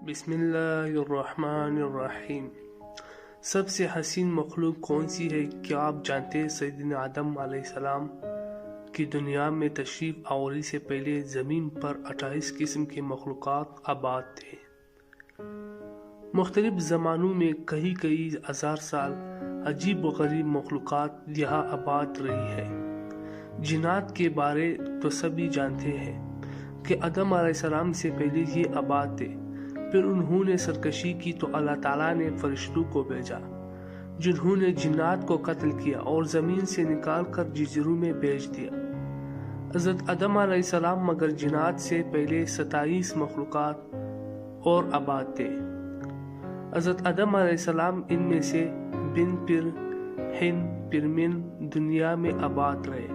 بسم اللہ الرحمن الرحیم۔ سب سے حسین مخلوق کون سی ہے؟ کیا آپ جانتے ہیں سیدنا آدم علیہ السلام کی دنیا میں تشریف آوری سے پہلے زمین پر 28 قسم کے مخلوقات آباد تھے۔ مختلف زمانوں میں کئی ہزار سال عجیب و غریب مخلوقات یہاں آباد رہی ہے۔ جنات کے بارے تو سبھی جانتے ہیں کہ آدم علیہ السلام سے پہلے یہ آباد تھے، پھر انہوں نے سرکشی کی تو اللہ تعالیٰ نے فرشتوں کو بھیجا جنہوں نے جنات کو قتل کیا اور زمین سے نکال کر جزیروں میں بھیج دیا۔ حضرت آدم علیہ السلام مگر جنات سے پہلے 27 مخلوقات اور آباد تھے۔ حضرت آدم علیہ السلام ان میں سے بن پھر ہند پھر من دنیا میں آباد رہے۔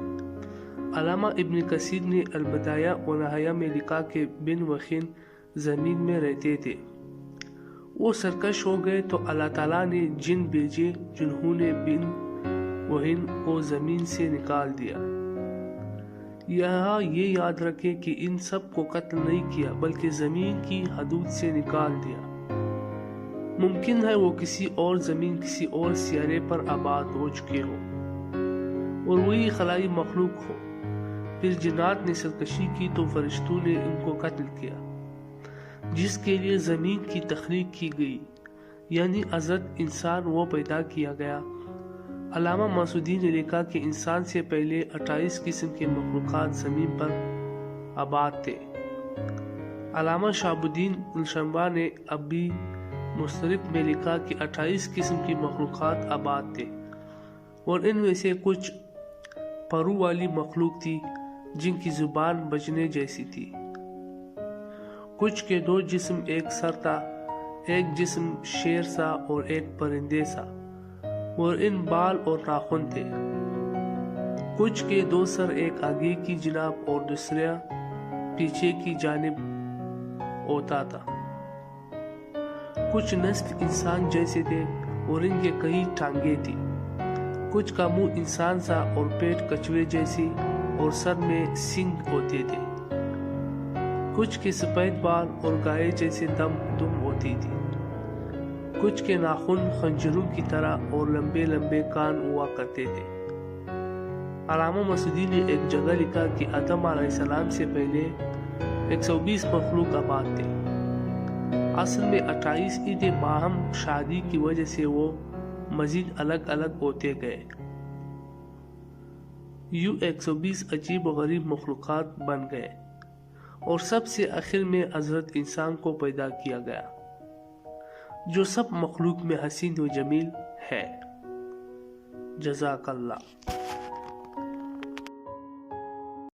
علامہ ابن کثیر نے البدایہ و نہایہ میں لکھا کہ بن و ہند زمین میں رہتے تھے، وہ سرکش ہو گئے تو اللہ تعالیٰ نے جن بھیجے جنہوں نے بن و ہند کو زمین سے نکال دیا۔ یہاں یہ یاد رکھیں کہ ان سب کو قتل نہیں کیا بلکہ زمین کی حدود سے نکال دیا۔ ممکن ہے وہ کسی اور زمین کسی اور سیارے پر آباد ہو چکے ہو اور وہی خلائی مخلوق ہو۔ پھر جنات نے سرکشی کی تو فرشتوں نے ان کو قتل کیا، جس کے لیے زمین کی تخلیق کی گئی، یعنی حضرت انسان وہ پیدا کیا گیا۔ علامہ مسعودی نے لکھا کہ انسان سے پہلے 28 قسم کے مخلوقات زمین پر آباد تھے۔ علامہ شہاب الدین الشمبا نے ابی مستدرک میں لکھا کہ 28 قسم کی مخلوقات آباد تھے اور ان میں سے کچھ پرو والی مخلوق تھی جن کی زبان بجنے جیسی تھی، کچھ کے 2 جسم ایک سر تھا، ایک جسم شیر سا اور ایک پرندے سا، اور ان بال اور ناخن تھے۔ کچھ کے 2 سر، ایک آگے کی جانب اور دوسرا پیچھے کی جانب ہوتا تھا۔ کچھ نصف انسان جیسے تھے اور ان کے کئی ٹانگیں تھی۔ کچھ کا منہ انسان سا اور پیٹ کچھوے جیسی اور سر میں سینگ ہوتے تھے۔ کچھ کے سفید بال اور گائے جیسے دم ہوتی تھی۔ کچھ کے ناخن خنجروں کی طرح اور لمبے لمبے کان ہوا کرتے تھے۔ علامہ مسعودی نے ایک جگہ لکھا کہ آدم علیہ السلام سے پہلے 120 مخلوق آباد تھے۔ اصل میں 28 ہی تھے، باہم شادی کی وجہ سے وہ مزید الگ الگ ہوتے گئے۔ یوں 120 عجیب و غریب مخلوقات بن گئے اور سب سے آخر میں حضرت انسان کو پیدا کیا گیا، جو سب مخلوق میں حسین و جمیل ہے۔ جزاک اللہ۔